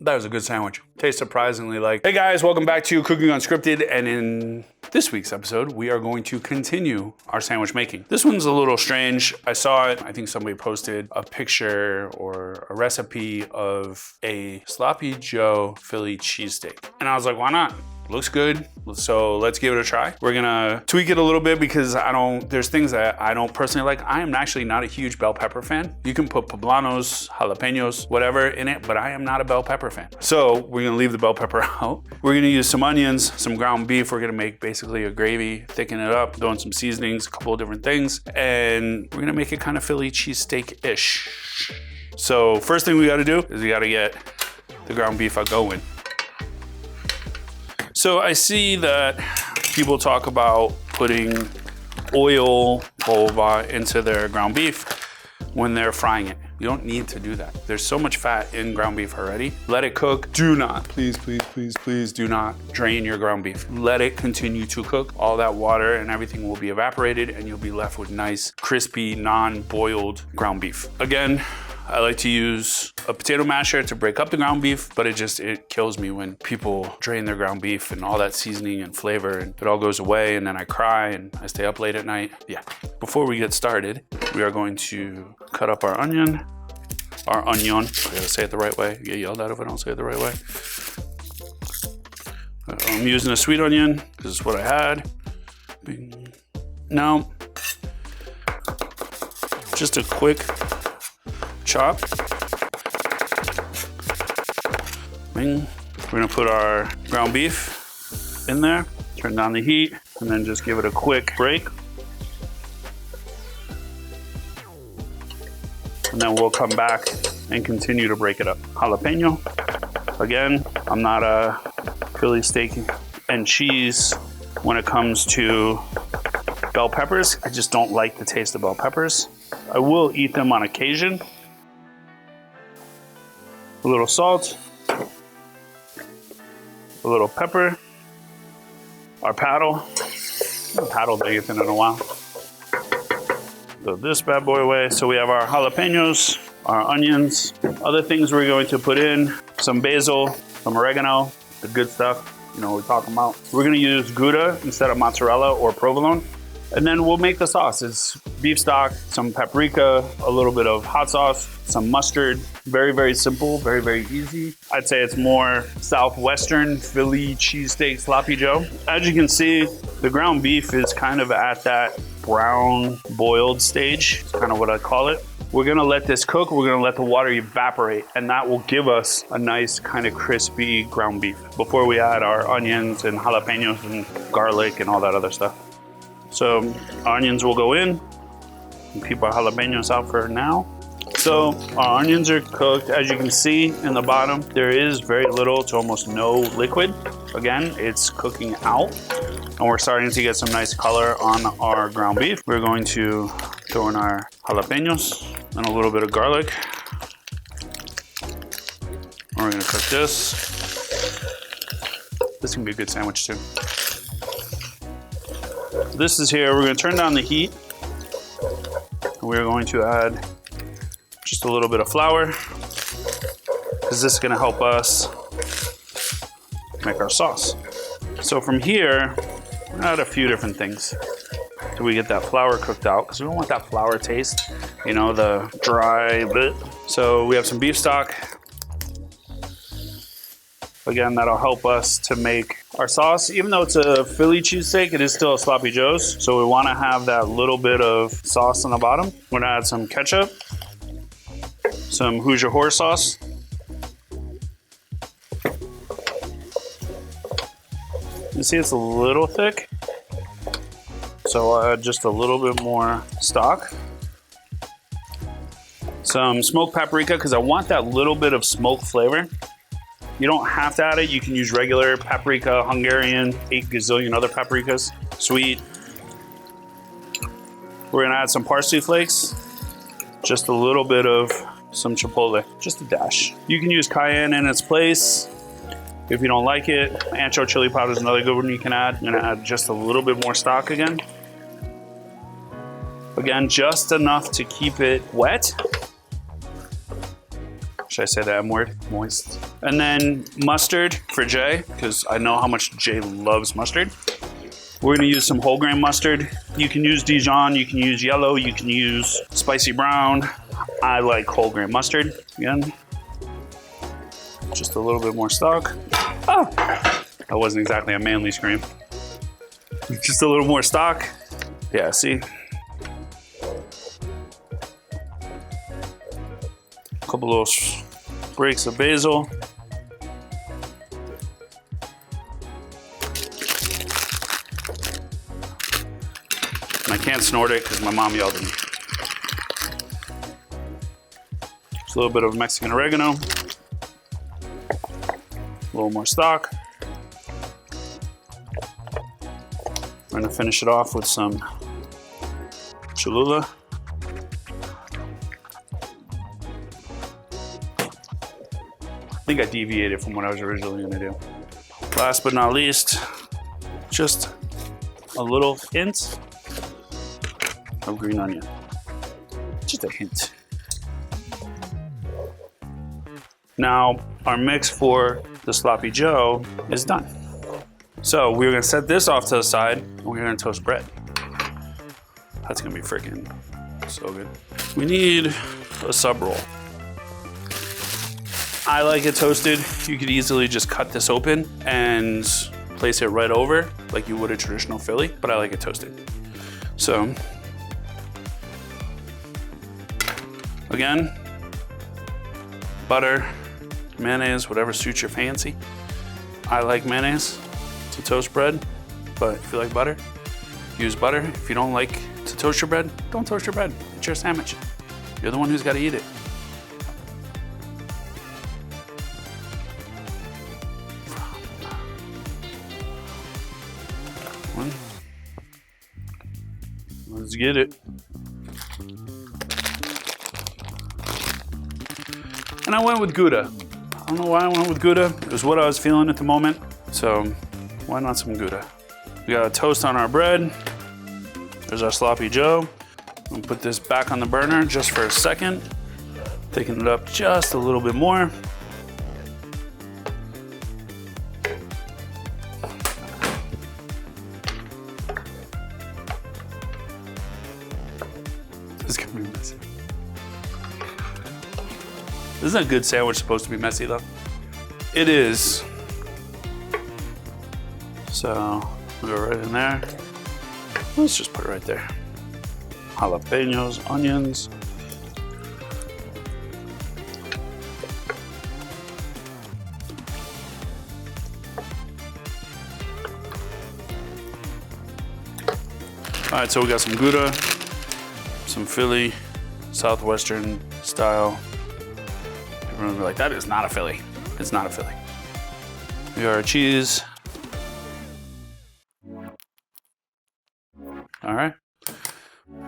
That was a good sandwich. Tastes surprisingly like. Hey guys, welcome back to Cooking Unscripted, and in this week's episode, we are going to continue our sandwich making. This one's a little strange. I saw it, I think somebody posted a picture or a recipe of a Sloppy Joe Philly cheesesteak. And I was like, why not? Looks good, so let's give it a try. We're gonna tweak it a little bit because there's things that I don't personally like. I am actually not a huge bell pepper fan. You can put poblanos, jalapenos, whatever in it, but I am not a bell pepper fan. So we're gonna leave the bell pepper out. We're gonna use some onions, some ground beef. We're gonna make basically a gravy, thicken it up, throw in some seasonings, a couple of different things, and we're gonna make it kind of Philly cheesesteak-ish. So first thing we gotta do is we gotta get the ground beef going. So I see that people talk about putting oil into their ground beef when they're frying it. You don't need to do that. There's so much fat in ground beef already. Let it cook. Do not, please do not drain your ground beef. Let it continue to cook. All that water and everything will be evaporated and you'll be left with nice, crispy, non-boiled ground beef. Again, I like to use a potato masher to break up the ground beef, but it kills me when people drain their ground beef and all that seasoning and flavor, and it all goes away, and then I cry and I stay up late at night. Yeah. Before we get started, we are going to cut up our onion. I gotta say it the right way. I get yelled at if I don't say it the right way. I'm using a sweet onion because it's what I had. Now, just a quick chop. We're gonna put our ground beef in there, turn down the heat, and then just give it a quick break. And then we'll come back and continue to break it up. Jalapeno. Again, I'm not a Philly steak and cheese when it comes to bell peppers. I just don't like the taste of bell peppers. I will eat them on occasion. A little salt, a little pepper, our paddle. I haven't paddled anything in a while. Throw this bad boy away. So we have our jalapenos, our onions, other things we're going to put in, some basil, some oregano, the good stuff, you know what we're talking about. We're gonna use Gouda instead of mozzarella or provolone. And then we'll make the sauce. It's beef stock, some paprika, a little bit of hot sauce, some mustard. Very, very simple, very, very easy. I'd say it's more Southwestern Philly cheesesteak sloppy joe. As you can see, the ground beef is kind of at that brown boiled stage. It's kind of what I call it. We're gonna let this cook. We're gonna let the water evaporate, and that will give us a nice kind of crispy ground beef before we add our onions and jalapenos and garlic and all that other stuff. So onions will go in and keep our jalapenos out for now. So our onions are cooked. As you can see in the bottom, there is very little to almost no liquid. Again, it's cooking out, and we're starting to get some nice color on our ground beef. We're going to throw in our jalapenos and a little bit of garlic. And we're gonna cook this. This can be a good sandwich too. This is here. We're going to turn down the heat. We're going to add just a little bit of flour because this is going to help us make our sauce. So from here, we're going to add a few different things till we get that flour cooked out, because we don't want that flour taste, you know, the dry bit. So we have some beef stock. Again, that'll help us to make our sauce. Even though it's a Philly cheesesteak, it is still a sloppy joe's. So we wanna have that little bit of sauce on the bottom. We're gonna add some ketchup, some Hoagie Rolls sauce. You see it's a little thick. So I'll add just a little bit more stock. Some smoked paprika, because I want that little bit of smoked flavor. You don't have to add it. You can use regular paprika, Hungarian, 8 gazillion other paprikas, sweet. We're gonna add some parsley flakes, just a little bit of some chipotle, just a dash. You can use cayenne in its place if you don't like it. Ancho chili powder is another good one you can add. I'm gonna add just a little bit more stock again. Again, just enough to keep it wet. Should I say the M word? Moist. And then mustard for Jay, because I know how much Jay loves mustard. We're gonna use some whole grain mustard. You can use Dijon, you can use yellow, you can use spicy brown. I like whole grain mustard. Again, just a little bit more stock. Oh, that wasn't exactly a manly scream. Just a little more stock. Yeah, see? A couple little breaks of basil. And I can't snort it because my mom yelled at me. Just a little bit of Mexican oregano. A little more stock. We're gonna finish it off with some Cholula. I think I deviated from what I was originally gonna do. Last but not least, just a little hint of green onion. Just a hint. Now, our mix for the sloppy joe is done. So we're gonna set this off to the side and we're gonna toast bread. That's gonna be freaking so good. We need a sub roll. I like it toasted. You could easily just cut this open and place it right over like you would a traditional Philly, but I like it toasted. So, again, butter, mayonnaise, whatever suits your fancy. I like mayonnaise to toast bread, but if you like butter, use butter. If you don't like to toast your bread, don't toast your bread. It's your sandwich. You're the one who's got to eat it. Let's get it. And I went with Gouda. I don't know why I went with Gouda. It was what I was feeling at the moment. So why not some Gouda? We got a toast on our bread. There's our sloppy joe. We'll put this back on the burner just for a second. Thicken it up just a little bit more. This is gonna be messy. Isn't a good sandwich supposed to be messy though? It is. So we'll go right in there. Let's just put it right there. Jalapenos, onions. All right, so we got some Gouda, some Philly, Southwestern style. Everyone will be like, that is not a Philly. It's not a Philly. We got our cheese. All right.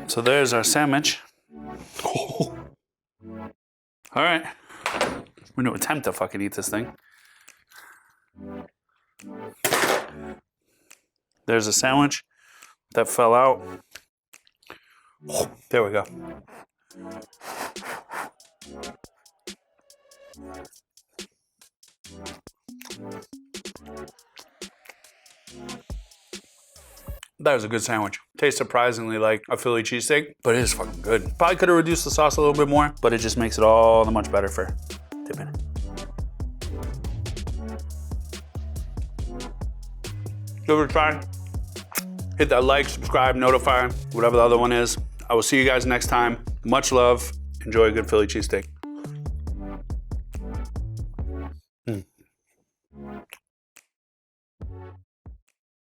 So there's our sandwich. All right. We're gonna attempt to fucking eat this thing. There's a sandwich that fell out. There we go. That was a good sandwich. Tastes surprisingly like a Philly cheesesteak, but it is fucking good. Probably could have reduced the sauce a little bit more, but it just makes it all the much better for dipping it. Give it a try. Hit that like, subscribe, notify, whatever the other one is. I will see you guys next time. Much love. Enjoy a good Philly cheesesteak.